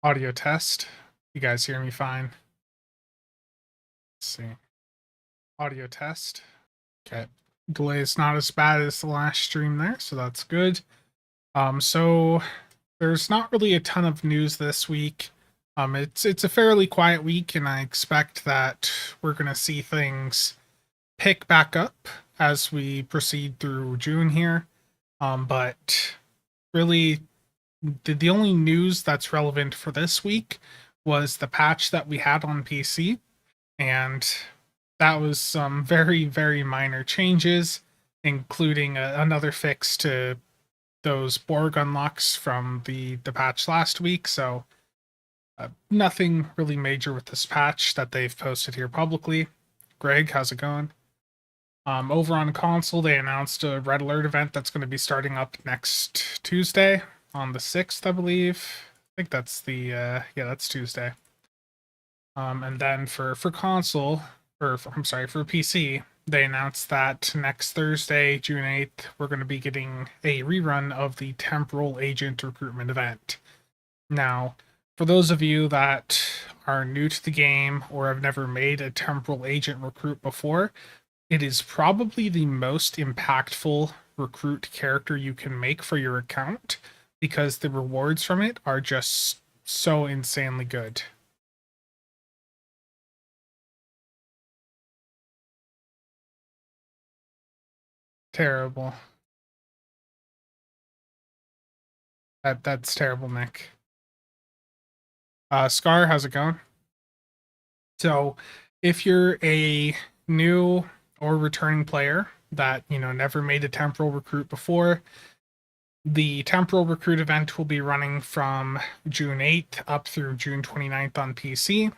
Audio test. You guys hear me fine? Let's see. Audio test. Okay. Delay is not as bad as the last stream there, so that's good. So there's not really a ton of news this week. It's a fairly quiet week, and I expect that we're gonna see things pick back up as we proceed through June here. But really, the only news that's relevant for this week was the patch that we had on PC, and that was some very, very minor changes, including another fix to those Borg unlocks from the patch last week. So nothing really major with this patch that they've posted here publicly. Greg, how's it going? Over on console, they announced a Red Alert event that's going to be starting up next Tuesday on the 6th, I believe. I think that's that's Tuesday. And then for console, I'm sorry, for PC, they announced that next Thursday, June 8th, we're going to be getting a rerun of the Temporal Agent Recruitment event. Now, for those of you that are new to the game or have never made a Temporal Agent recruit before, it is probably the most impactful recruit character you can make for your account because the rewards from it are just so insanely good. Terrible. That's terrible, Nick. Scar, how's it going? So, if you're a new or returning player that never made a temporal recruit before, the temporal recruit event will be running from June 8th up through June 29th on PC.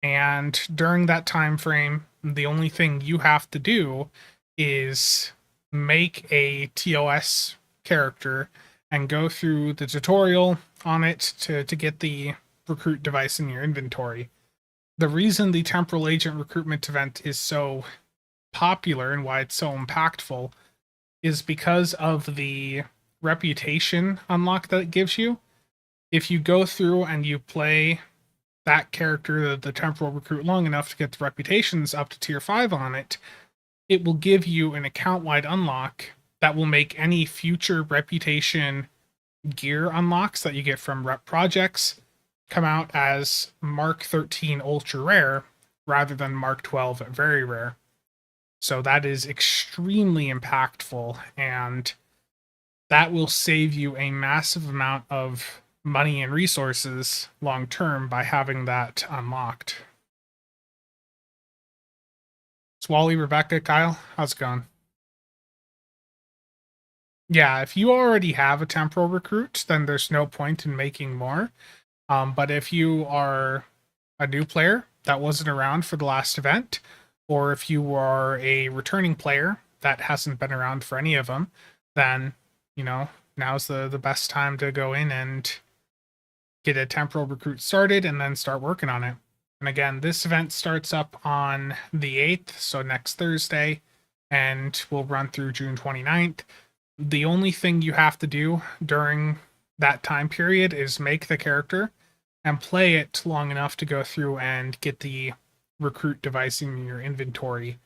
And during that time frame, the only thing you have to do is make a TOS character and go through the tutorial on it to get the recruit device in your inventory. The reason the temporal agent recruitment event is so popular and why it's so impactful is because of the reputation unlock that it gives you. If you go through and you play that character, the temporal recruit, long enough to get the reputations up to tier 5 on it, it will give you an account-wide unlock that will make any future reputation gear unlocks that you get from rep projects come out as Mark 13 ultra rare rather than Mark 12 very rare. So that is extremely impactful, and that will save you a massive amount of money and resources long term by having that unlocked. It's Wally, Rebecca, Kyle. How's it going? Yeah, if you already have a temporal recruit, then there's no point in making more. But if you are a new player that wasn't around for the last event, or if you are a returning player that hasn't been around for any of them, then now's the best time to go in and get a temporal recruit started and then start working on it. And again, this event starts up on the 8th, so next Thursday, and will run through June 29th. The only thing you have to do during that time period is make the character and play it long enough to go through and get the recruit device in your inventory.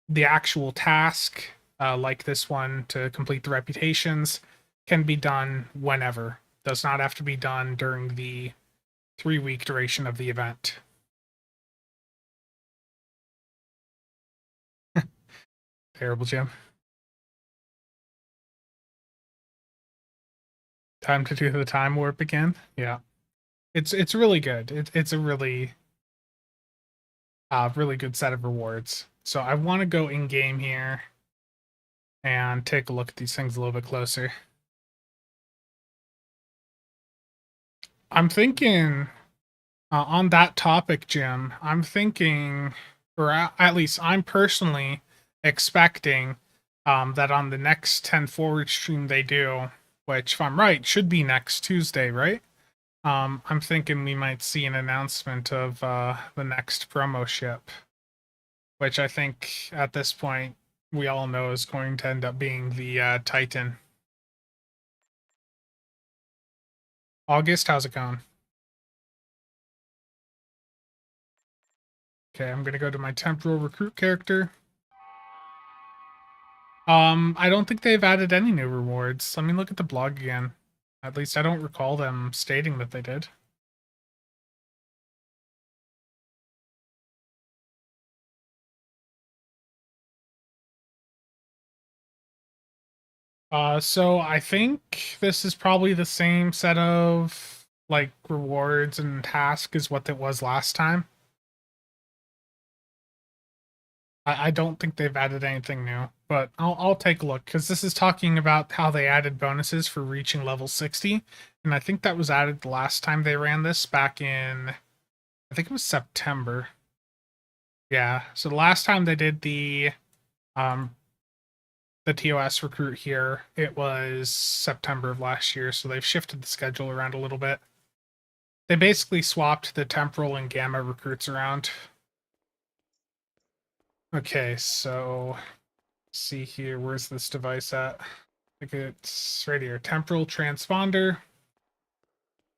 The actual task, like this one to complete the reputations, can be done whenever. Does not have to be done during the 3-week duration of the event. Terrible, Jim. Time to do the time warp again. Yeah, it's really good. It's a really really good set of rewards. So I want to go in game here and take a look at these things a little bit closer. I'm thinking on that topic, Jim. I'm thinking, or at least I'm personally expecting that on the next 10 forward stream they do, which if I'm right should be next Tuesday, right? I'm thinking we might see an announcement of the next promo ship, which I think at this point we all know is going to end up being the Titan. August, how's it going? Okay, I'm gonna go to my temporal recruit character. I don't think they've added any new rewards. Let me look at the blog again. At least I don't recall them stating that they did. So I think this is probably the same set of like rewards and tasks as what it was last time. I don't think they've added anything new, but I'll take a look because this is talking about how they added bonuses for reaching level 60, and I think that was added the last time they ran this back in, I think it was September. Yeah, so the last time they did um the TOS recruit here, it was September of last year, so they've shifted the schedule around a little bit. They basically swapped the temporal and gamma recruits around. Okay, so see here, where's this device at? I think it's right here, temporal transponder.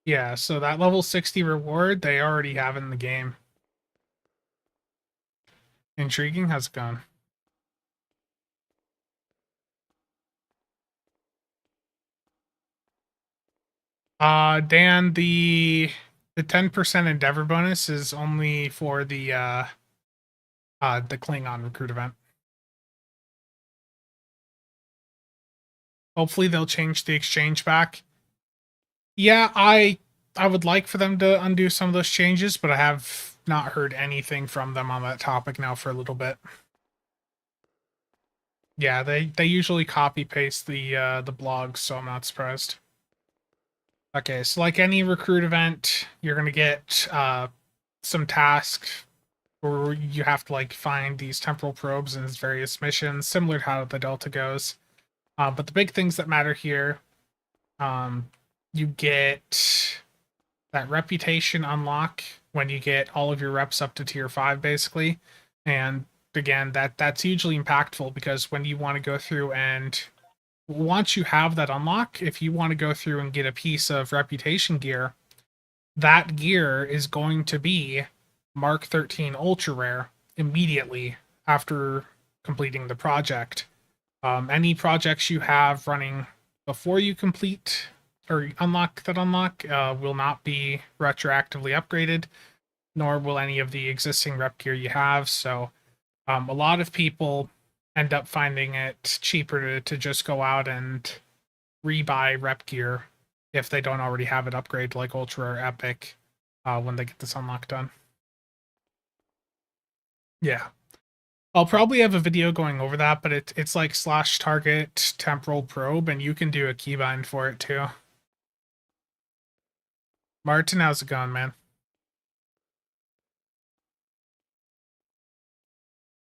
Yeah, so that level 60 reward they already have in the game. Intriguing. How's it going? Dan, the 10% endeavor bonus is only for the Klingon recruit event. Hopefully they'll change the exchange back. Yeah, I would like for them to undo some of those changes, but I have not heard anything from them on that topic now for a little bit. Yeah, they usually copy paste the blogs, so I'm not surprised. Okay, so like any recruit event, you're gonna get some tasks where you have to like find these temporal probes in various missions, similar to how the Delta goes. But the big things that matter here, you get that reputation unlock when you get all of your reps up to tier 5, basically. And again, that's hugely impactful because when you want to go through and once you have that unlock, if you want to go through and get a piece of reputation gear, that gear is going to be Mark 13 Ultra Rare immediately after completing the project. Any projects you have running before you complete or unlock that unlock will not be retroactively upgraded, nor will any of the existing rep gear you have. So a lot of people end up finding it cheaper to just go out and rebuy rep gear if they don't already have it upgraded like Ultra or Epic when they get this unlock done. Yeah. I'll probably have a video going over that, but it's like slash target temporal probe, and you can do a keybind for it too. Martin, how's it going, man?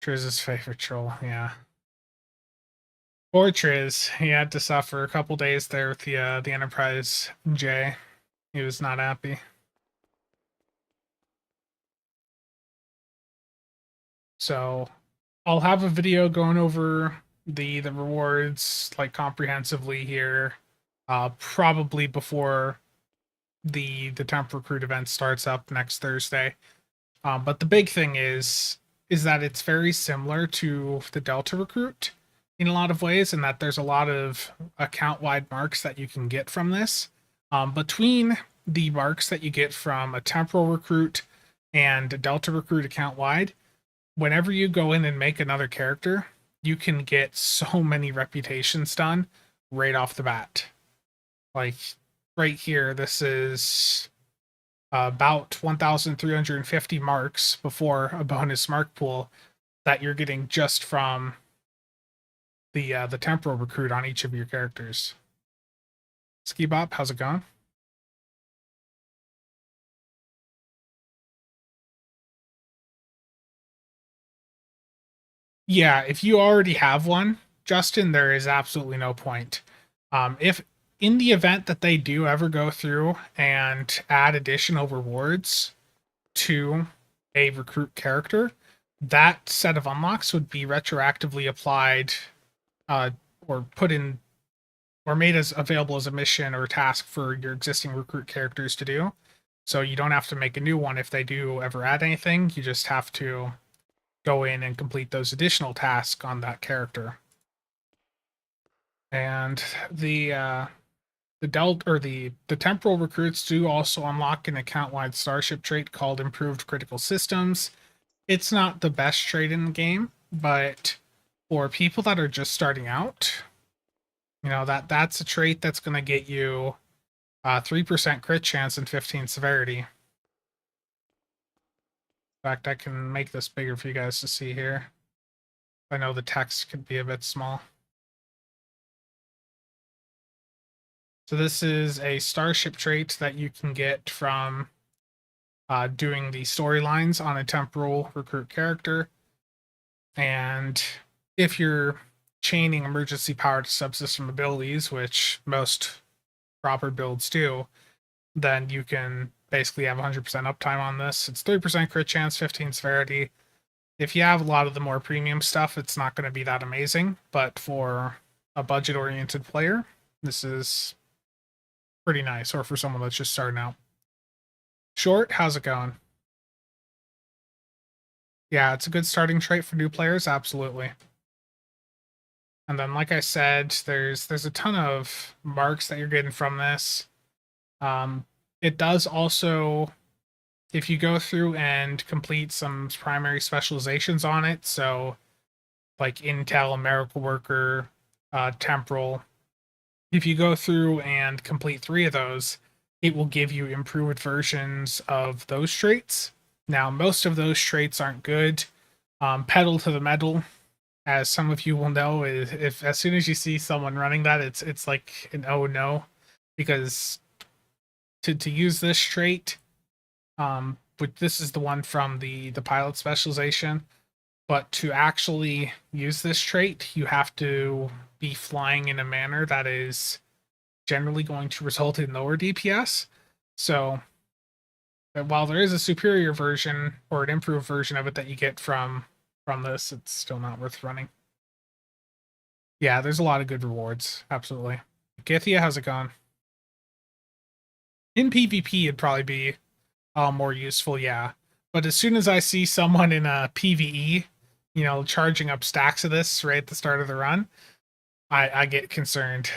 Triz's favorite troll, yeah. Poor Triz, he had to suffer a couple days there with the Enterprise J. He was not happy. So I'll have a video going over the rewards like comprehensively here, probably before the temp recruit event starts up next Thursday. But the big thing is that it's very similar to the Delta recruit in a lot of ways, and that there's a lot of account wide marks that you can get from this. Between the marks that you get from a temporal recruit and a Delta recruit account wide, whenever you go in and make another character, you can get so many reputations done right off the bat. Like right here, this is about 1,350 marks before a bonus mark pool that you're getting just from the temporal recruit on each of your characters. Ski Bop, how's it going? Yeah, if you already have one, Justin, there is absolutely no point. If in the event that they do ever go through and add additional rewards to a recruit character, that set of unlocks would be retroactively applied uh, or put in or made as available as a mission or a task for your existing recruit characters to do. So you don't have to make a new one if they do ever add anything. You just have to go in and complete those additional tasks on that character. And the temporal recruits do also unlock an account-wide starship trait called improved critical systems. It's not the best trait in the game, but for people that are just starting out, that's a trait that's going to get you 3% crit chance and 15 severity. In fact, I can make this bigger for you guys to see here. I know the text could be a bit small. So this is a starship trait that you can get from doing the storylines on a temporal recruit character. And if you're chaining emergency power to subsystem abilities, which most proper builds do, then you can basically have 100% uptime on this. It's 3% crit chance, 15 severity. If you have a lot of the more premium stuff, it's not going to be that amazing, but for a budget-oriented player, this is pretty nice, or for someone that's just starting out. Short, how's it going? Yeah, it's a good starting trait for new players, absolutely. And then, like I said, there's a ton of marks that you're getting from this. It does also, if you go through and complete some primary specializations on it, so like Intel, Miracle Worker, Temporal, if you go through and complete 3 of those, it will give you improved versions of those traits. Now, most of those traits aren't good. Pedal to the metal, as some of you will know, is if as soon as you see someone running that, it's like an oh no, because to use this trait, but this is the one from the pilot specialization. But to actually use this trait, you have to be flying in a manner that is generally going to result in lower DPS. So while there is a superior version or an improved version of it that you get from this, it's still not worth running. Yeah, there's a lot of good rewards. Absolutely. Githia, how's it going? In PvP, it'd probably be more useful, yeah. But as soon as I see someone in a PvE, charging up stacks of this right at the start of the run, I get concerned.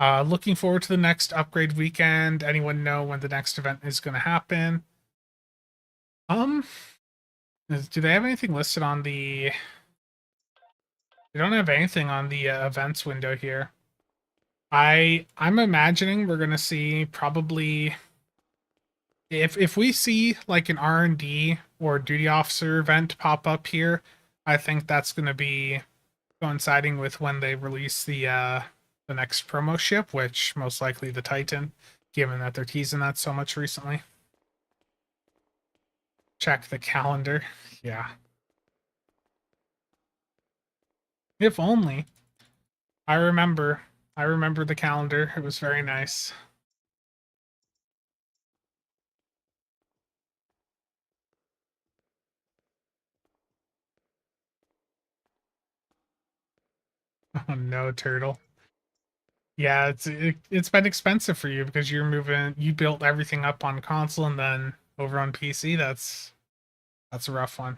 Looking forward to the next upgrade weekend. Anyone know when the next event is going to happen? Do they have anything listed on the... They don't have anything on the events window here. I'm imagining we're going to see probably... If we see like an R&D or duty officer event pop up here, I think that's going to be coinciding with when they release the next promo ship, which most likely the Titan, given that they're teasing that so much recently. Check the calendar. Yeah. If only. I remember the calendar. It was very nice. Oh no, Turtle. Yeah, it's been expensive for you because you built everything up on console and then over on PC. That's a rough one.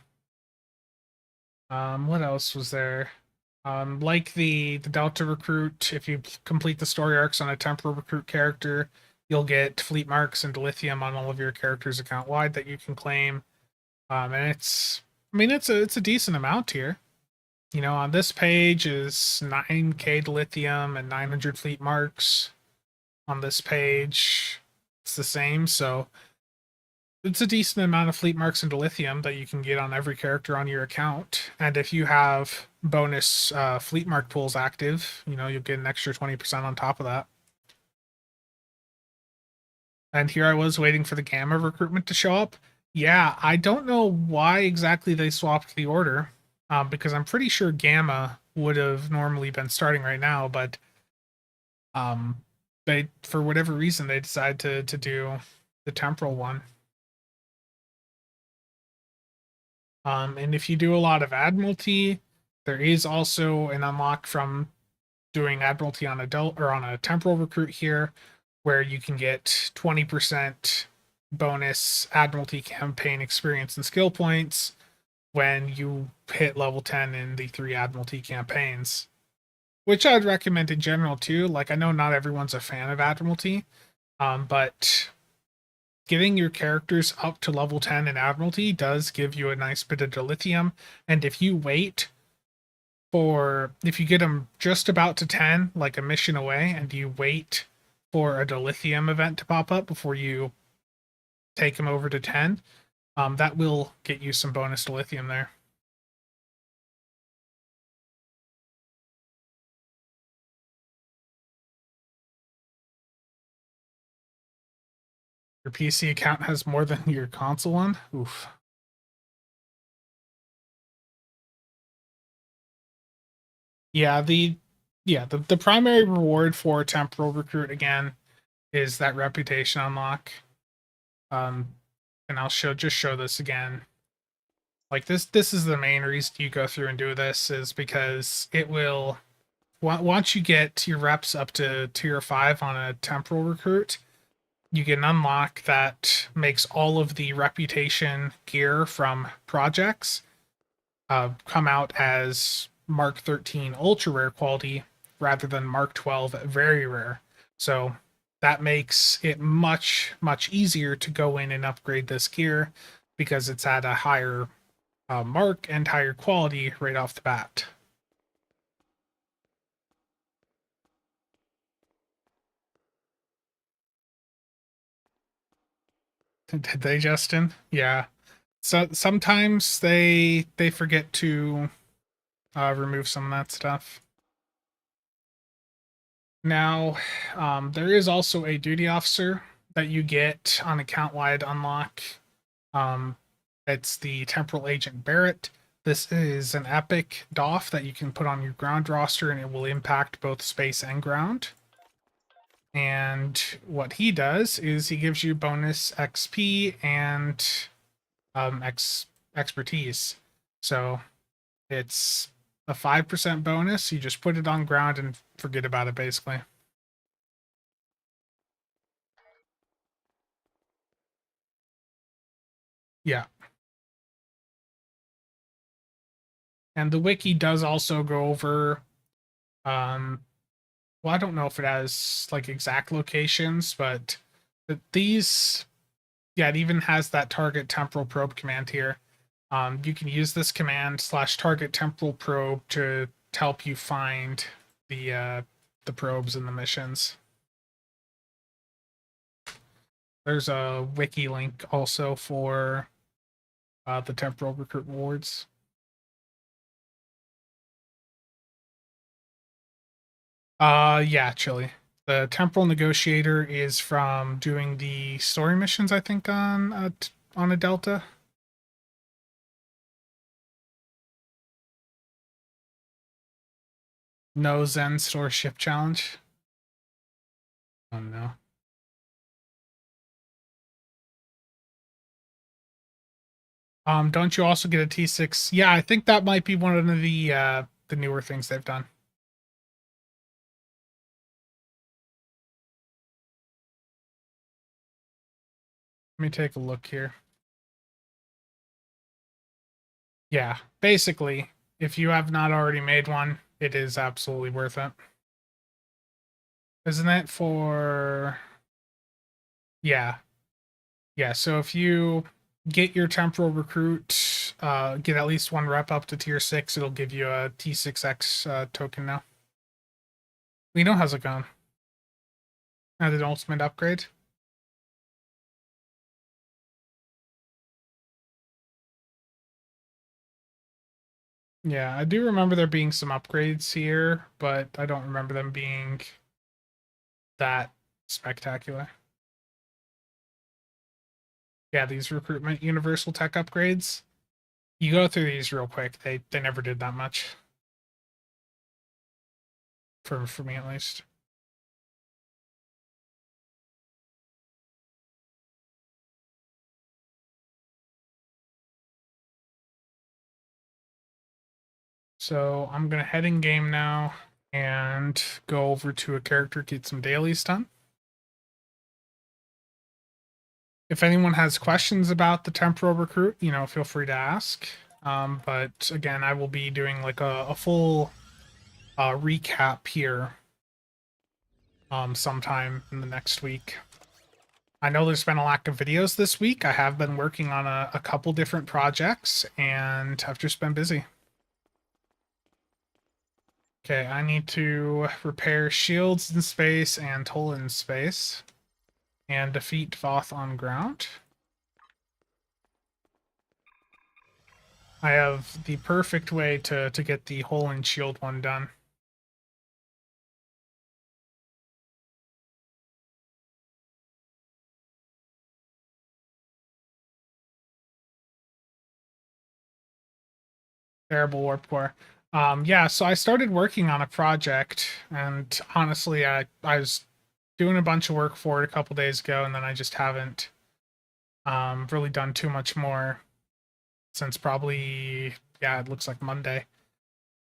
What else was there? Like the Delta recruit, if you complete the story arcs on a temporal recruit character, you'll get fleet marks and lithium on all of your characters account wide that you can claim. And it's a decent amount here. On this page is 9k lithium and 900 fleet marks. On this page, it's the same. So it's a decent amount of fleet marks into lithium that you can get on every character on your account. And if you have bonus fleet mark pools active, you'll get an extra 20% on top of that. And here I was waiting for the Gamma recruitment to show up. Yeah, I don't know why exactly they swapped the order, because I'm pretty sure Gamma would have normally been starting right now, but they, for whatever reason, they decided to do the temporal one. And if you do a lot of Admiralty, there is also an unlock from doing Admiralty on a temporal recruit here, where you can get 20% bonus Admiralty campaign experience and skill points when you hit level 10 in the 3 Admiralty campaigns, which I'd recommend in general too. Like, I know not everyone's a fan of Admiralty, but getting your characters up to level 10 in Admiralty does give you a nice bit of dilithium. And if you wait if you get them just about to 10, like a mission away, and you wait for a dilithium event to pop up before you take them over to 10, that will get you some bonus dilithium there. Your PC account has more than your console one? Oof. Yeah, the primary reward for Temporal Recruit again is that reputation unlock. And I'll show this again. Like this is the main reason you go through and do this, is because it will, once you get your reps up to tier 5 on a Temporal Recruit, you get an unlock that makes all of the reputation gear from projects come out as Mark 13 ultra rare quality rather than Mark 12 very rare. So that makes it much, much easier to go in and upgrade this gear because it's at a higher mark and higher quality right off the bat. Did they, Justin? Yeah. So sometimes they forget to remove some of that stuff. Now, there is also a duty officer that you get on account-wide unlock. Um, it's the Temporal Agent Barrett. This is an epic DOF that you can put on your ground roster, and it will impact both space and ground. And what he does is he gives you bonus XP and expertise. So it's a 5% bonus. You just put it on ground and forget about it, basically. Yeah. And the wiki does also go over, well, I don't know if it has like exact locations, but these, yeah, it even has that target temporal probe command here. You can use this command /target temporal probe to help you find the probes in the missions. There's a wiki link also for the temporal recruit rewards. Yeah, Chili. The temporal negotiator is from doing the story missions, I think, on a Delta. No Zen store ship challenge. Oh no. Don't you also get a T6? Yeah, I think that might be one of the newer things they've done. Let me take a look here. Yeah, basically, if you have not already made one, it is absolutely worth it. Isn't it for... Yeah. Yeah, so if you get your temporal recruit, get at least one rep up to tier 6, it'll give you a T6X token now. We know how's it going. Now the ultimate upgrade. Yeah, I do remember there being some upgrades here, but I don't remember them being that spectacular. Yeah, these recruitment universal tech upgrades. You go through these real quick. They never did that much. For me at least. So I'm gonna head in game now and go over to a character, get some dailies done. If anyone has questions about the temporal recruit, feel free to ask. But again, I will be doing like a full recap here sometime in the next week. I know there's been a lack of videos this week. I have been working on a couple different projects and I've just been busy. Okay, I need to repair shields in space and Toll in space and defeat Voth on ground. I have the perfect way to get the hole and shield one done. Terrible warp core. Yeah, so I started working on a project, and honestly, I was doing a bunch of work for it a couple days ago, and then I just haven't really done too much more since probably, yeah, it looks like Monday.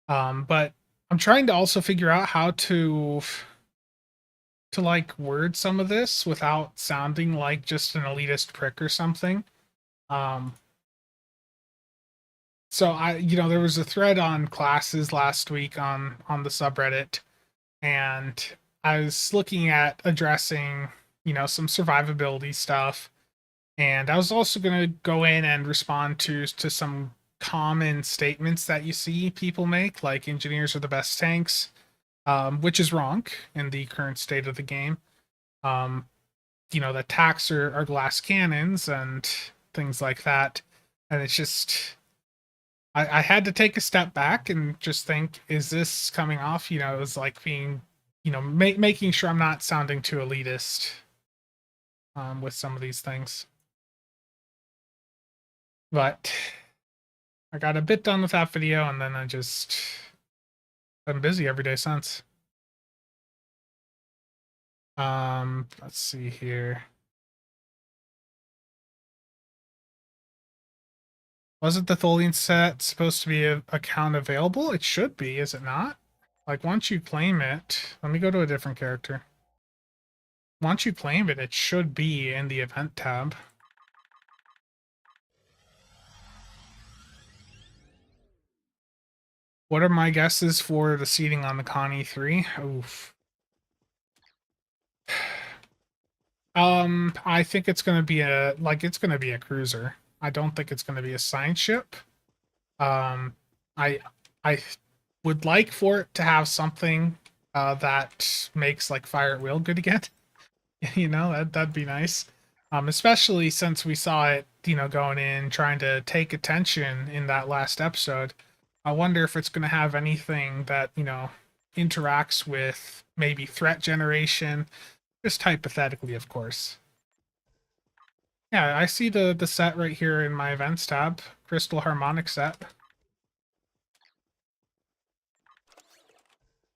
But I'm trying to also figure out how to like word some of this without sounding like just an elitist prick or something. Um, so there was a thread on classes last week on the subreddit, and I was looking at addressing, some survivability stuff, and I was also going to go in and respond to some common statements that you see people make, like engineers are the best tanks, which is wrong in the current state of the game. Um, the attacks are glass cannons and things like that, and it's just I had to take a step back and just think, is this coming off? It was like being, making sure I'm not sounding too elitist with some of these things. But I got a bit done with that video, and then I just been busy every day since. Let's see here. Wasn't the Tholian set supposed to be a account available? It should be, is it not? Like once you claim it, let me go to a different character. Once you claim it, it should be in the event tab. What are my guesses for the seating on the Connie 3? Oof. I think it's gonna be a cruiser. I don't think it's gonna be a science ship. Um, I I would like for it to have something that makes like fire at will good again. That'd be nice. Especially since we saw it, going in trying to take attention in that last episode. I wonder if it's going to have anything that, interacts with maybe threat generation, just hypothetically, of course. Yeah, I see the set right here in my events tab, Crystal Harmonic set.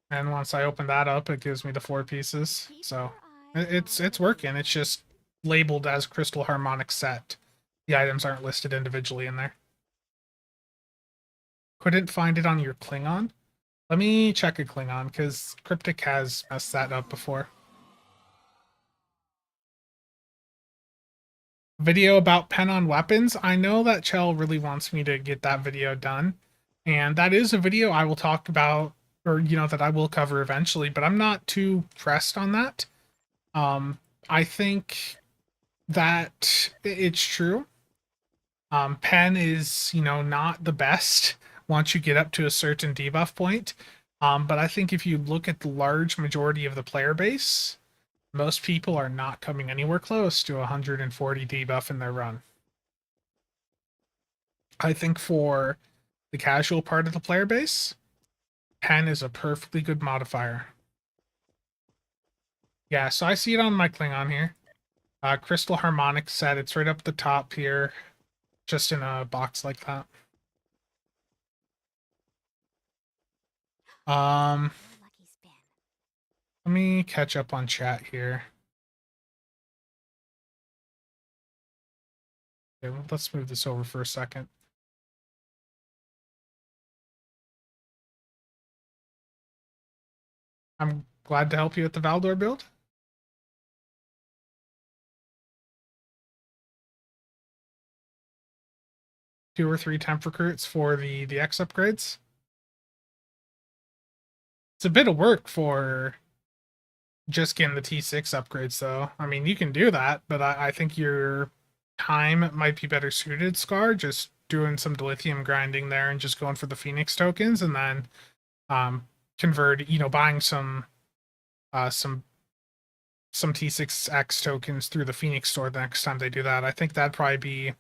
And once I open that up, it gives me the 4 pieces. So it's working. It's just labeled as Crystal Harmonic set. The items aren't listed individually in there. Couldn't find it on your Klingon? Let me check a Klingon, because Cryptic has messed that up before. Video about pen on weapons. I know that Chell really wants me to get that video done. And that is a video I will talk about, or, that I will cover eventually, but I'm not too pressed on that. I think that it's true. Pen is, not the best once you get up to a certain debuff point. But I think if you look at the large majority of the player base, most people are not coming anywhere close to 140 debuff in their run. I think for the casual part of the player base, Pen is a perfectly good modifier. Yeah, so I see it on my Klingon here. Crystal Harmonic set, it's right up the top here, just in a box like that. Let me catch up on chat here. Okay, well, let's move this over for a second. I'm glad to help you with the Valdor build. 2 or 3 temp recruits for the X upgrades. It's a bit of work for just getting the T6 upgrades, though. I mean, you can do that, but I think your time might be better suited, Scar, just doing some dilithium grinding there and just going for the Phoenix tokens, and then convert, buying some T6X tokens through the Phoenix store the next time they do that. I think that'd probably be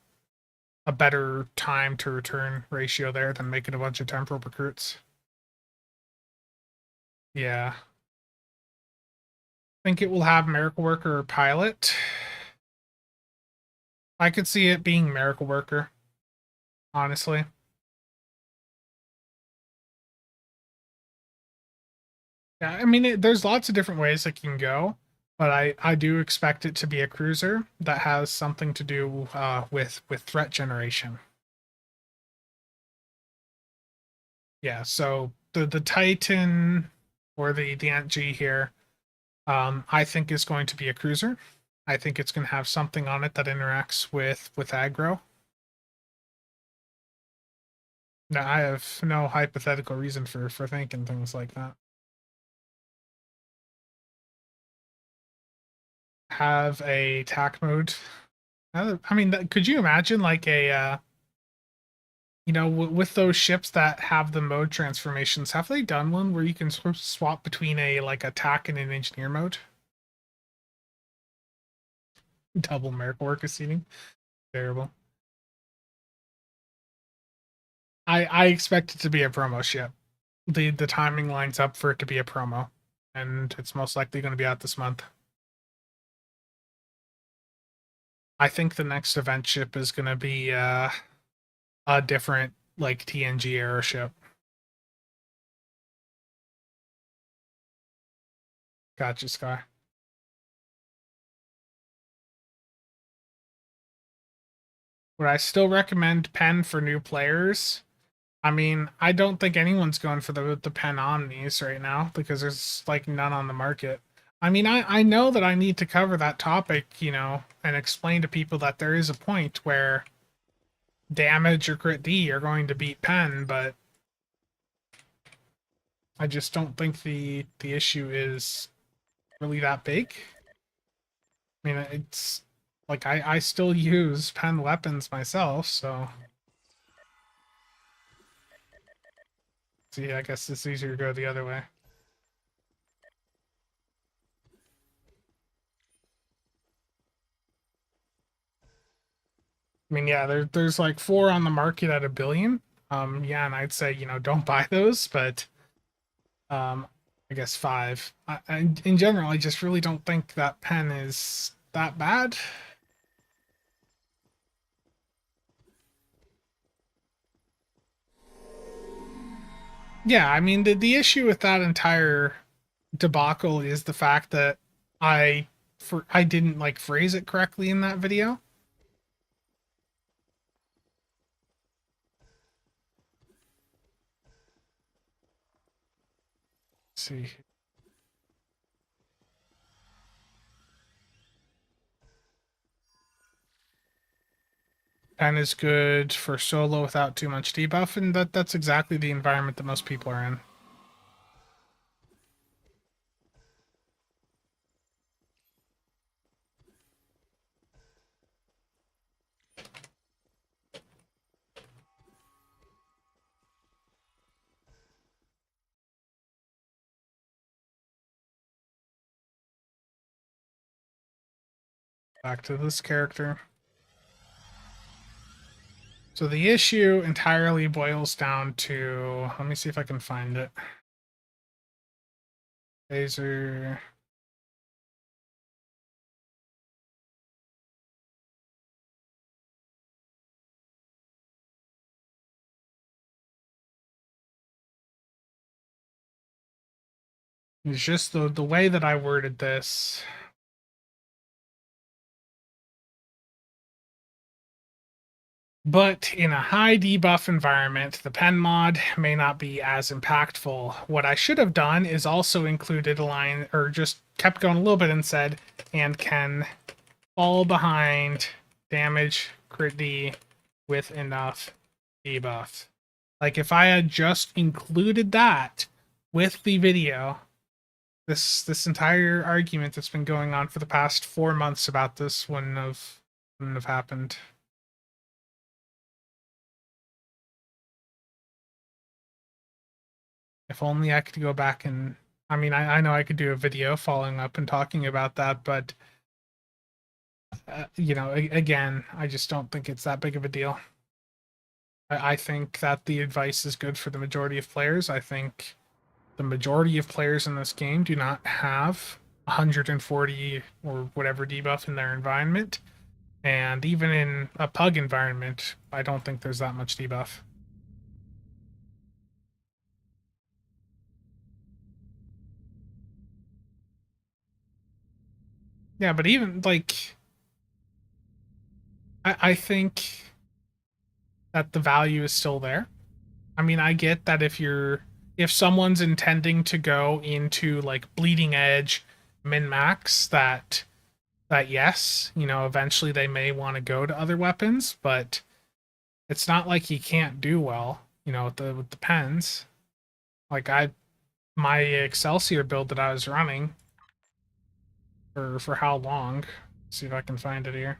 a better time to return ratio there than making a bunch of temporal recruits. Yeah. I think it will have Miracle Worker or Pilot. I could see it being Miracle Worker, honestly. Yeah, I mean, there's lots of different ways it can go, but I do expect it to be a cruiser that has something to do with threat generation. Yeah, so the Titan or the Ant G here, I think is going to be a cruiser. I think it's going to have something on it that interacts with aggro. Now, I have no hypothetical reason for thinking things like that. Have a attack mode. I mean, could you imagine like a with those ships that have the mode transformations, have they done one where you can swap between a like attack and an engineer mode? Double Miracle Worker seating. Terrible. I expect it to be a promo ship. The timing lines up for it to be a promo, and it's most likely going to be out this month. I think the next event ship is going to be a different like TNG era ship. Gotcha, Sky. Would I still recommend Pen for new players? I mean, I don't think anyone's going for the Pen Omnis right now because there's like none on the market. I mean, I know that I need to cover that topic, and explain to people that there is a point where damage or crit D are going to beat Pen, but I just don't think the issue is really that big. I mean, it's like I still use Pen weapons myself, so see, I guess it's easier to go the other way. I mean, yeah, there's like 4 on the market at $1 billion. Yeah, and I'd say, don't buy those, but I guess 5. In general, I just really don't think that Pen is that bad. Yeah, I mean, the issue with that entire debacle is the fact that I didn't like phrase it correctly in that video. Let's see. Pen is good for solo without too much debuff, and that's exactly the environment that most people are in. Back to this character. So the issue entirely boils down to, let me see if I can find it. Laser. It's just the way that I worded this. But in a high debuff environment, the pen mod may not be as impactful. What I should have done is also included a line, or just kept going a little bit and said, and can fall behind damage crit D with enough debuff. Like if I had just included that with the video, this entire argument that's been going on for the past 4 months about this wouldn't have happened. If only I could go back and I mean I know I could do a video following up and talking about that, but again, I just don't think it's that big of a deal. I think that the advice is good for the majority of players. I think the majority of players in this game do not have 140 or whatever debuff in their environment. And even in a pug environment, I don't think there's that much debuff. Yeah, but even like I think that the value is still there. I mean, I get that if someone's intending to go into like bleeding edge min max, that yes, eventually they may want to go to other weapons, but it's not like he can't do well, with the pens. Like my Excelsior build that I was running for how long? Let's see if I can find it here.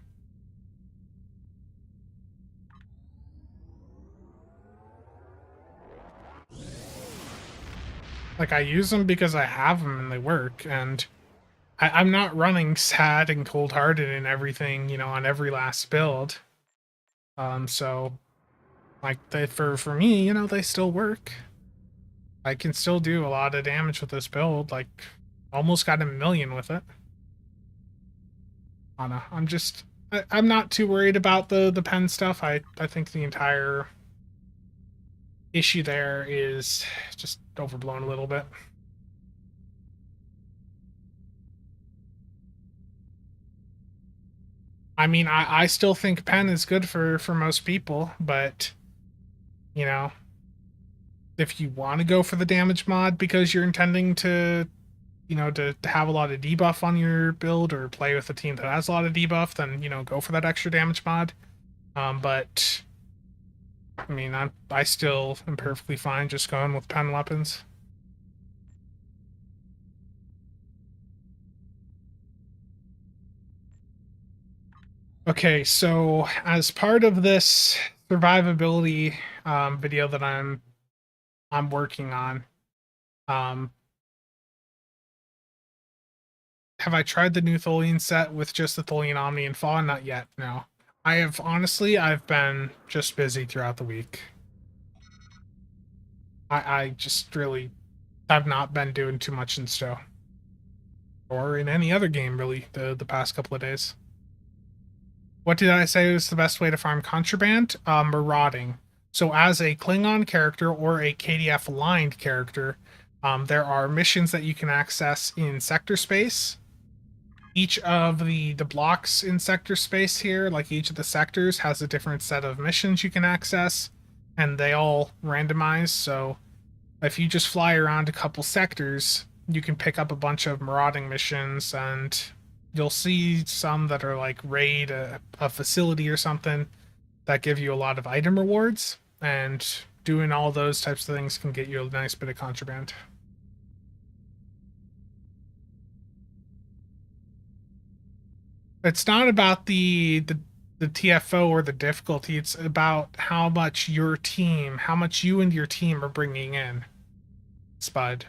Like I use them because I have them and they work, and I'm not running sad and cold hearted and everything, on every last build. So like for me, they still work. I can still do a lot of damage with this build, like almost got a million with it. I don't know. I'm not too worried about the pen stuff. I think the entire issue there is just overblown a little bit. I mean, I still think pen is good for most people, but you know, if you want to go for the damage mod because you're intending to, to have a lot of debuff on your build or play with a team that has a lot of debuff, then go for that extra damage mod. But I mean, I still am perfectly fine just going with pen weapons. Okay, so as part of this survivability video that I'm working on, um, have I tried the new Tholian set with just the Tholian Omni and Fawn? Not yet, no. I've been just busy throughout the week. I just really have not been doing too much in Stowe. Or in any other game, really, the past couple of days. What did I say was the best way to farm contraband? Marauding. So as a Klingon character or a KDF aligned character, there are missions that you can access in sector space. Each of the blocks in sector space here, like each of the sectors, has a different set of missions you can access, and they all randomize. So if you just fly around a couple sectors, you can pick up a bunch of marauding missions, and you'll see some that are like raid a facility or something that give you a lot of item rewards, and doing all those types of things can get you a nice bit of contraband. It's not about the TFO or the difficulty. It's about how much you and your team are bringing in, Spud.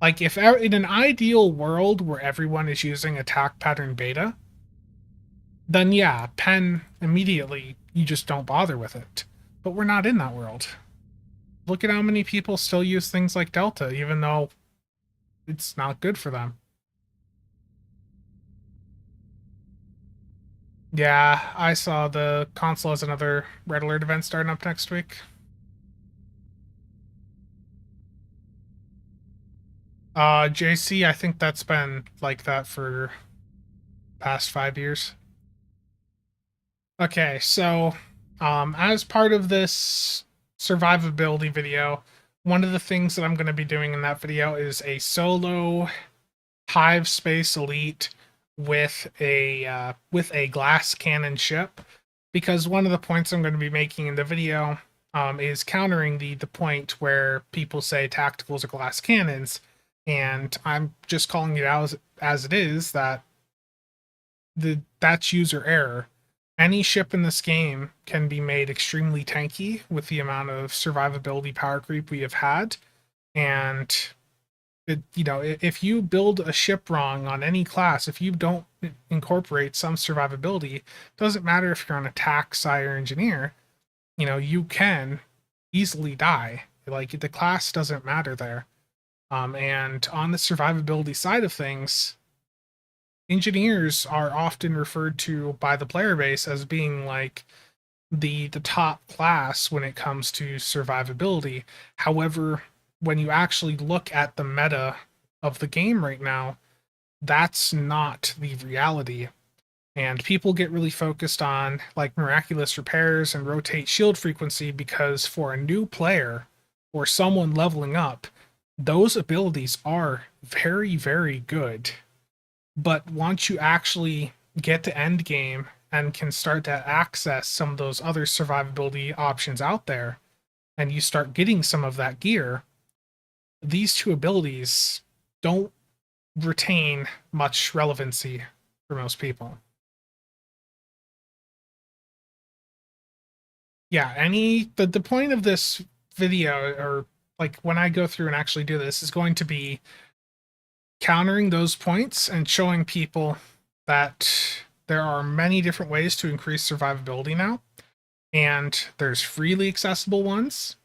Like, if in an ideal world where everyone is using attack pattern beta, then yeah, pen immediately, you just don't bother with it. But we're not in that world. Look at how many people still use things like Delta, even though it's not good for them. Yeah, I saw the console has another Red Alert event starting up next week. JC, I think that's been like that for past 5 years. Okay, so as part of this survivability video, one of the things that I'm going to be doing in that video is a solo Hive Space Elite with a glass cannon ship. because one of the points I'm going to be making in the video is countering the point where people say tacticals are glass cannons, and I'm just calling it out as it is that that's user error. Any ship in this game can be made extremely tanky with the amount of survivability power creep we have had, and if you build a ship wrong on any class, if you don't incorporate some survivability, doesn't matter if you're on attack, sire, engineer, you can easily die. Like, the class doesn't matter there. And on the survivability side of things, engineers are often referred to by the player base as being like the top class when it comes to survivability. However, when you actually look at the meta of the game right now, that's not the reality. And people get really focused on like miraculous repairs and rotate shield frequency because for a new player or someone leveling up, those abilities are very, very good. But once you actually get to end game and can start to access some of those other survivability options out there, and you start getting some of that gear, these two abilities don't retain much relevancy for most people. Yeah, the point of this video, or like when I go through and actually do this, is going to be countering those points and showing people that there are many different ways to increase survivability now, and there's freely accessible ones,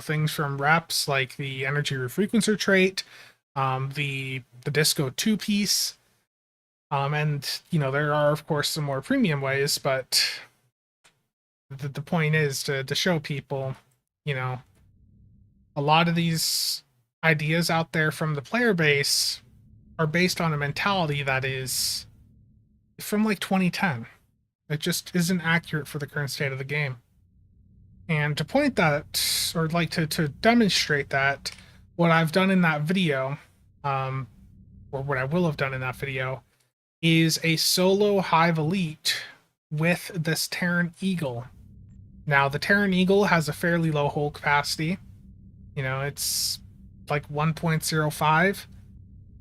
things from reps like the energy refrequencer trait, the disco 2-piece, and there are of course some more premium ways, but the point is to show people, a lot of these ideas out there from the player base are based on a mentality that is from like 2010. It just isn't accurate for the current state of the game. And to point that, or like to demonstrate that, what I've done in that video, or what I will have done in that video, is a solo Hive Elite with this Terran Eagle. Now, the Terran Eagle has a fairly low hull capacity. It's like 1.05.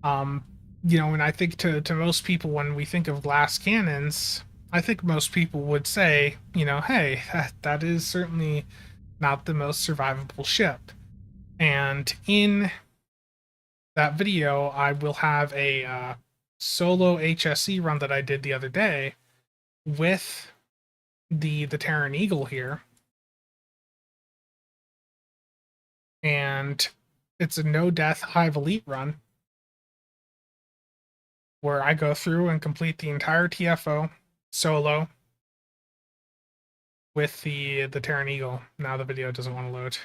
And I think to most people, when we think of glass cannons, I think most people would say, hey, that is certainly not the most survivable ship. And in that video, I will have a solo HSE run that I did the other day with the Terran Eagle here. And it's a no-death Hive Elite run where I go through and complete the entire TFO solo with the Terran Eagle. Now the video doesn't want to load.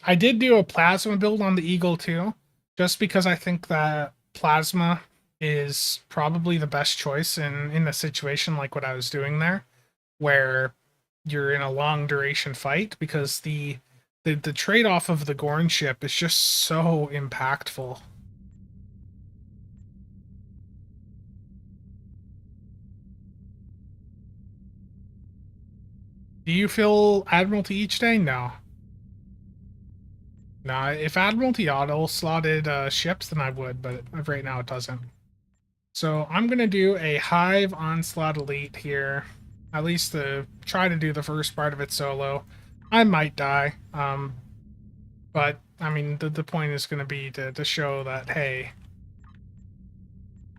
I did do a plasma build on the Eagle too, just because I think that plasma is probably the best choice in a situation like what I was doing there, where you're in a long duration fight, because the trade-off of the Gorn ship is just so impactful. Do you feel Admiralty each day? No. No, if Admiralty auto slotted ships, then I would, but right now it doesn't. So I'm going to do a Hive Onslaught Elite here, at least to try to do the first part of it solo. I might die, but I mean, the point is going to be to show that, hey,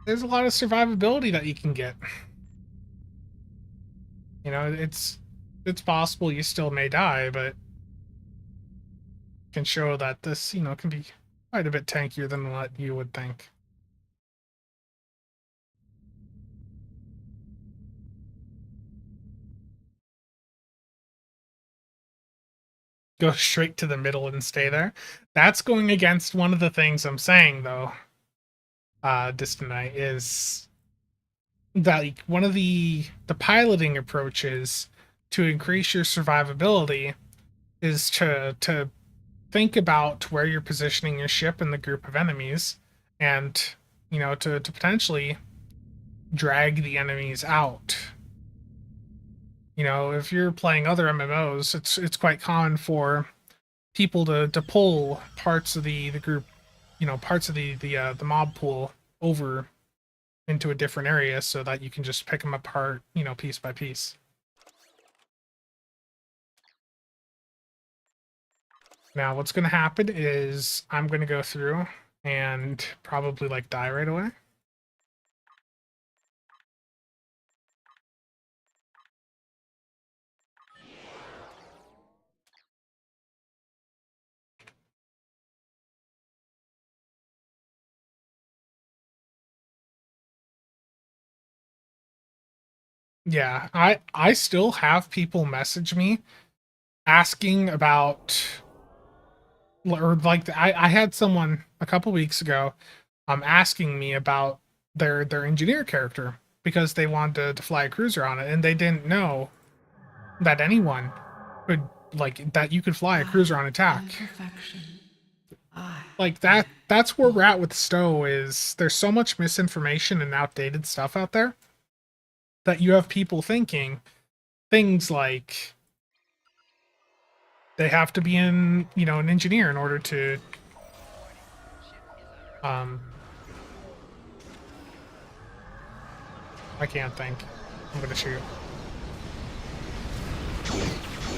there's a lot of survivability that you can get. It's possible you still may die, but can show that this, can be quite a bit tankier than what you would think. Go straight to the middle and stay there. That's going against one of the things I'm saying, though, Distant Knight, is that like, one of the piloting approaches to increase your survivability is to think about where you're positioning your ship in the group of enemies, and you know, to potentially drag the enemies out. You know, if you're playing other MMOs, it's quite common for people to pull parts of the group, you know, parts of the mob pool over into a different area so that you can just pick them apart, you know, piece by piece. Now, what's going to happen is I'm going to go through and probably like die right away. Yeah, I still have people message me asking about, or like I had someone a couple weeks ago asking me about their engineer character because they wanted to fly a cruiser on it, and they didn't know that anyone could, like, that you could fly a cruiser on attack. Like that's where we're at with Stowe. Is there's so much misinformation and outdated stuff out there that you have people thinking things like they have to be in, you know, an engineer in order to um I can't think. I'm gonna shoot.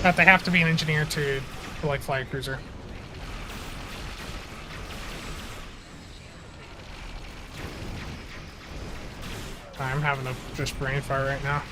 That they have to be an engineer to like fly a cruiser. I'm having a just brain fart right now.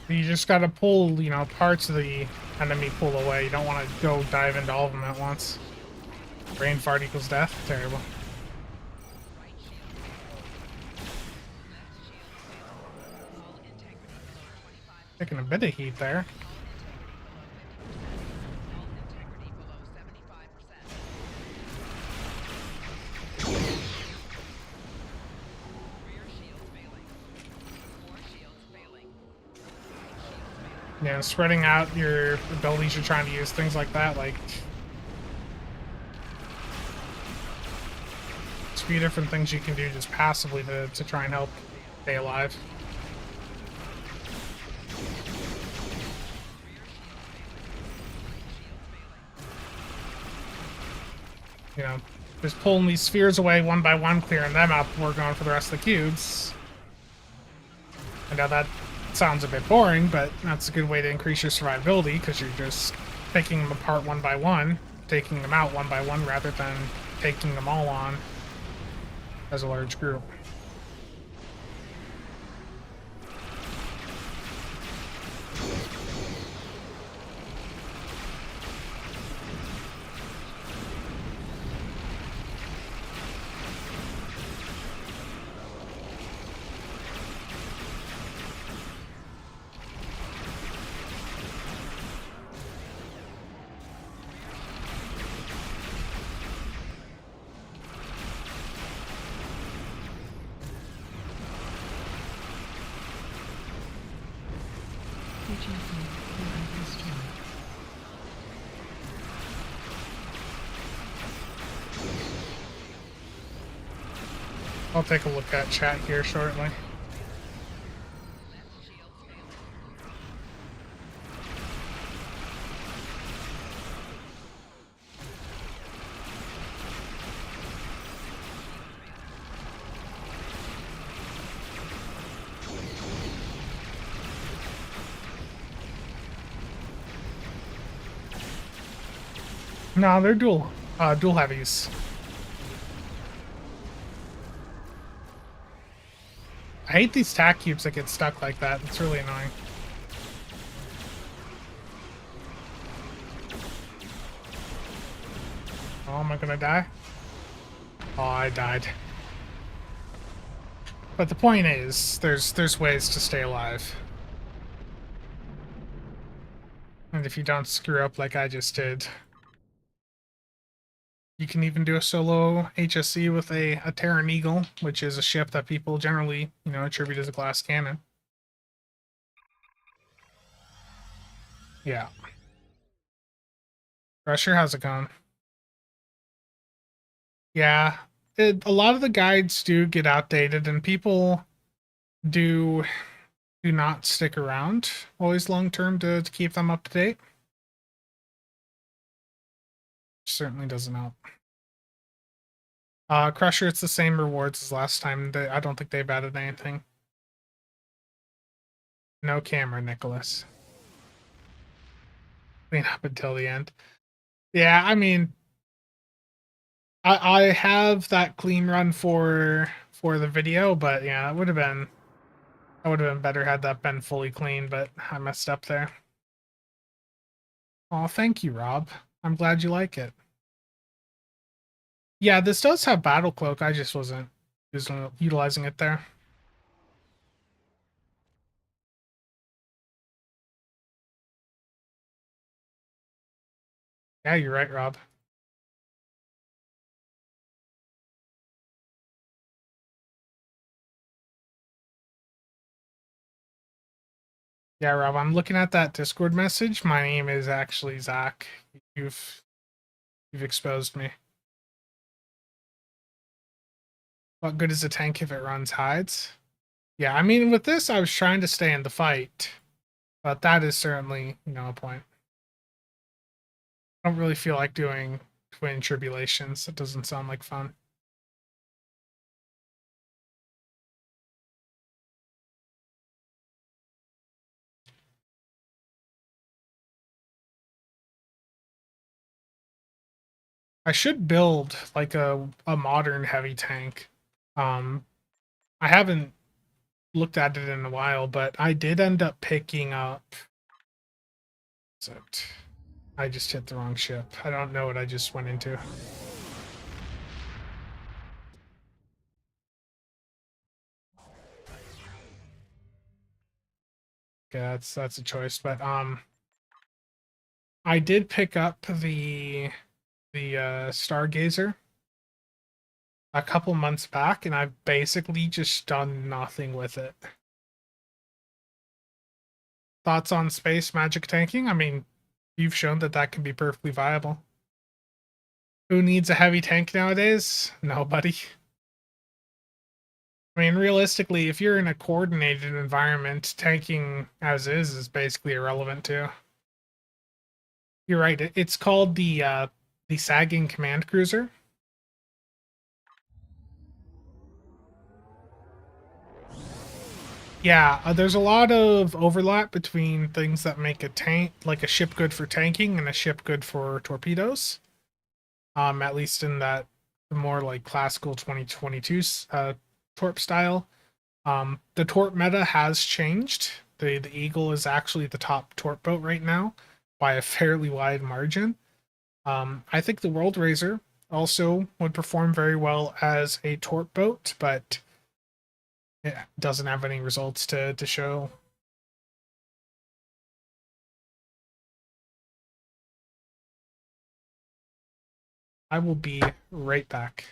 You just gotta pull, you know, parts of the enemy pull away. You don't want to go dive into all of them at once. Brain fart equals death. Terrible. Taking a bit of heat there. Yeah, spreading out your abilities you're trying to use, things like that, like a few different things you can do just passively to try and help stay alive. You know, just pulling these spheres away one by one, clearing them up, we're going for the rest of the cubes. I know that sounds a bit boring, but that's a good way to increase your survivability because you're just picking them apart one by one, taking them out one by one rather than taking them all on as a large group. I'll take a look at chat here shortly. No, they're dual heavies. I hate these tack cubes that get stuck like that. It's really annoying. Oh, am I gonna die? Oh, I died. But the point is, there's ways to stay alive. And if you don't screw up like I just did, you can even do a solo HSC with a Terran Eagle, which is a ship that people generally, attribute as a glass cannon. Yeah. Crusher, how's it going? Yeah. A lot of the guides do get outdated, and people do do not stick around always long term to keep them up to date. Certainly doesn't help. Crusher, it's the same rewards as last time. I don't think they've added anything. No camera, Nicholas. Clean up until the end. Yeah, I mean, I have that clean run for the video, but yeah, it would have been better had that been fully clean, but I messed up there. Oh, thank you, Rob. I'm glad you like it. Yeah, this does have Battle Cloak. I just wasn't utilizing it there. Yeah, you're right, Rob. Yeah, Rob, I'm looking at that Discord message. My name is actually Zach. You've you've exposed me. What good is a tank if it runs hides? Yeah, I mean, with this, I was trying to stay in the fight, but that is certainly, a point. I don't really feel like doing twin tribulations. It doesn't sound like fun. I should build like a modern heavy tank. Um, I haven't looked at it in a while, but I did end up picking up. What's it? I just hit the wrong ship. I don't know what I just went into. Okay, that's a choice, but I did pick up the Stargazer a couple months back, and I've basically just done nothing with it. Thoughts on space magic tanking? I mean, you've shown that that can be perfectly viable. Who needs a heavy tank nowadays? Nobody. I mean, realistically, if you're in a coordinated environment, tanking as is basically irrelevant too. You're right. It's called the sagging command cruiser. Yeah, there's a lot of overlap between things that make a tank, like a ship good for tanking, and a ship good for torpedoes. At least in that more like classical 2022 torp style. The torp meta has changed. The Eagle is actually the top torp boat right now by a fairly wide margin. I think the World Razor also would perform very well as a torp boat, but it doesn't have any results to show. I will be right back.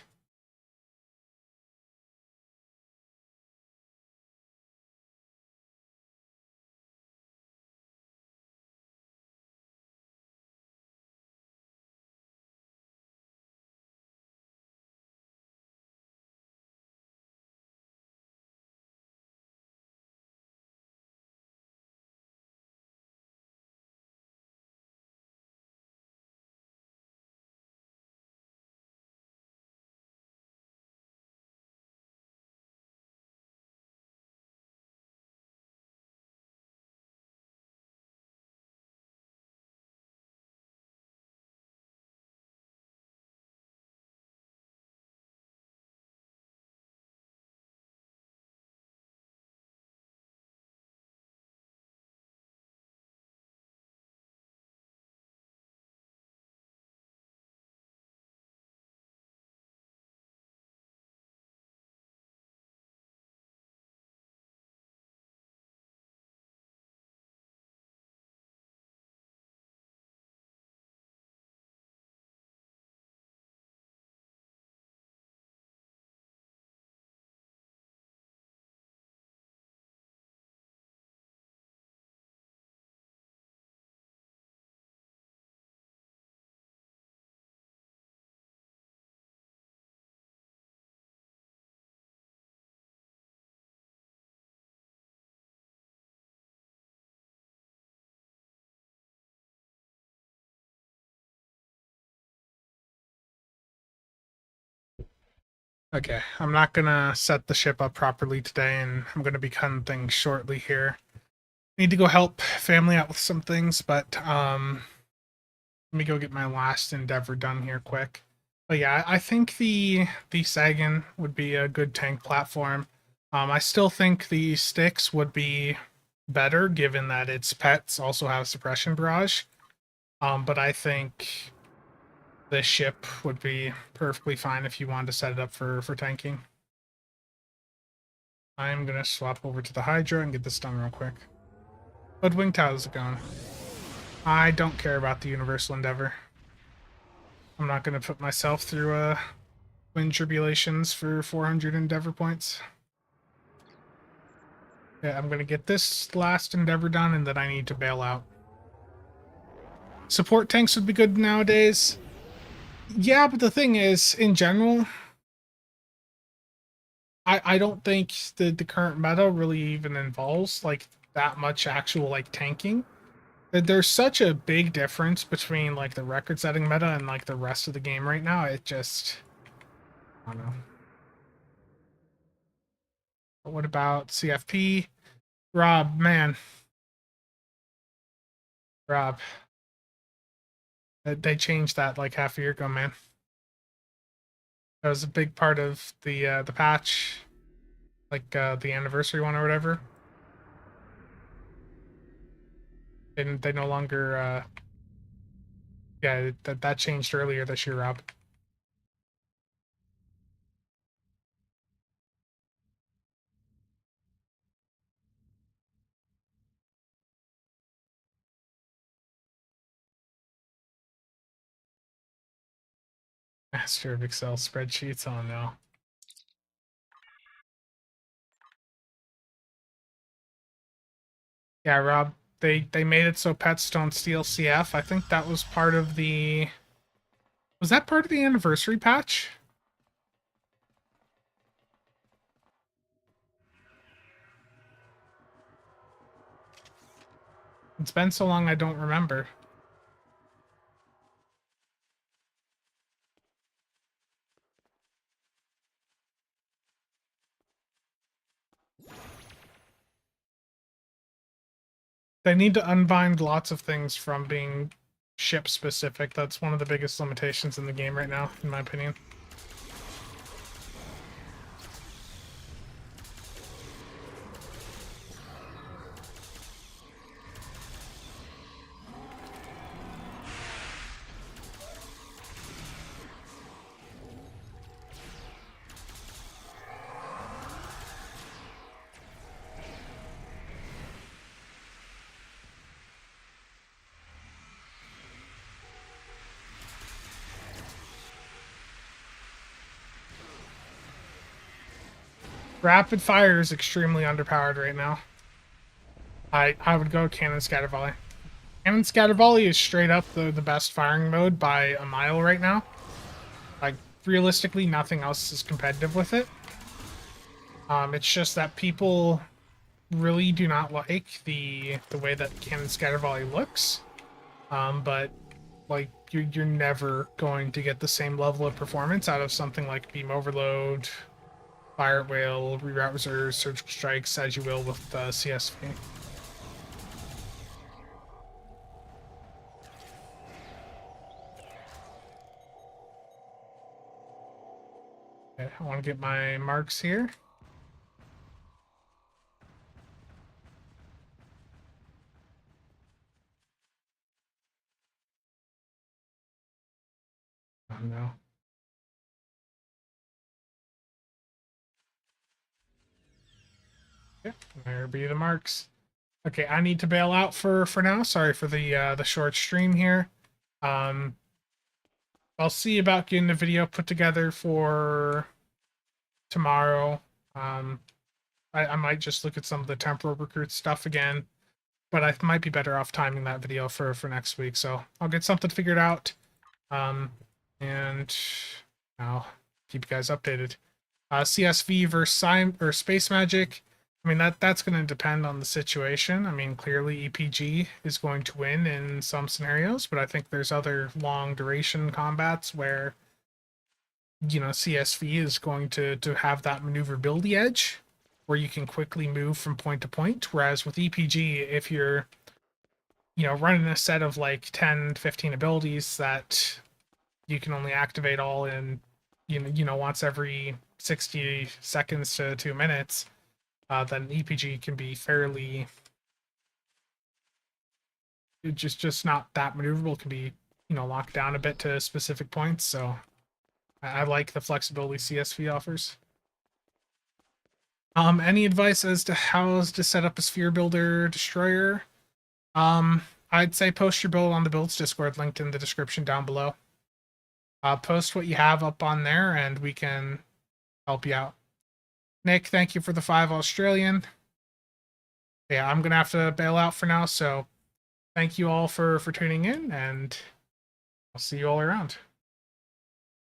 Okay, I'm not gonna set the ship up properly today, and I'm gonna be cutting things shortly here. Need to go help family out with some things, but let me go get my last endeavor done here quick. But yeah, I think the Sagan would be a good tank platform. I still think the Styx would be better, given that its pets also have suppression barrage. But I think this ship would be perfectly fine if you wanted to set it up for tanking. I'm gonna swap over to the Hydra and get this done real quick. Hoodwinked, how's it going? I don't care about the Universal Endeavor. I'm not gonna put myself through twin tribulations for 400 Endeavor points. Yeah, I'm gonna get this last Endeavor done, and then I need to bail out. Support tanks would be good nowadays. Yeah, but the thing is, in general, I don't think the current meta really even involves like that much actual like tanking. There's such a big difference between like the record setting meta and like the rest of the game right now. It just, I don't know. But what about CFP? Rob, man, Rob, they changed that like half a year ago, man. That was a big part of the patch, like the anniversary one or whatever. And they no longer, yeah, that changed earlier this year, Rob. Master of Excel spreadsheets. Oh no. Yeah, Rob. They made it so pets don't steal CF. I think that was part of the. Was that part of the anniversary patch? It's been so long I don't remember. They need to unbind lots of things from being ship specific. That's one of the biggest limitations in the game right now, in my opinion. Rapid fire is extremely underpowered right now. I would go Cannon Scatter Volley. Cannon Scatter Volley is straight up the best firing mode by a mile right now. Like, realistically, nothing else is competitive with it. It's just that people really do not like the way that Cannon Scatter Volley looks. But like you're never going to get the same level of performance out of something like Beam Overload, Fire at Whale, Reroute Reserves, Surgical Strikes as you will with CSV. Okay, I want to get my marks here. Oh no. Okay, there be the marks. Okay, I need to bail out for now. Sorry for the short stream here. Um, I'll see about getting the video put together for tomorrow. Um, I might just look at some of the temporal recruit stuff again, but I might be better off timing that video for next week. So I'll get something figured out, and I'll keep you guys updated. CSV versus Space Magic. I mean that's going to depend on the situation. I mean clearly EPG is going to win in some scenarios, but I think there's other long duration combats where CSV is going to have that maneuverability edge where you can quickly move from point to point. Whereas with EPG, if you're, running a set of like 10, 15 abilities that you can only activate all in, once every 60 seconds to 2 minutes, then EPG can be fairly just not that maneuverable. It can be, locked down a bit to specific points. So I like the flexibility CSV offers. Any advice as to how to set up a sphere builder destroyer? I'd say post your build on the builds Discord linked in the description down below. Post what you have up on there and we can help you out. Nick, thank you for the 5 Australian. Yeah, I'm gonna have to bail out for now, so thank you all for tuning in, and I'll see you all around.